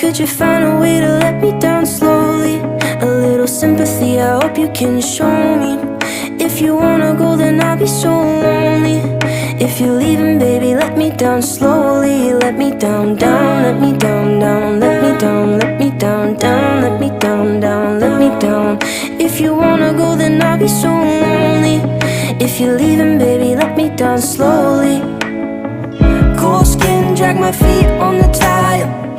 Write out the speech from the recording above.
Could you find a way to let me down slowly? A little sympathy, I hope you can show me. If you wanna go, then I'll be so lonely. If you're leaving, baby, let me down slowly. Let me down, down, let me down, down. Let me down, let me down, down. Let me down, down, let me down. If you wanna go, then I'll be so lonely. If you're leaving, baby, let me down slowly. Cold skin, drag my feet on the tile.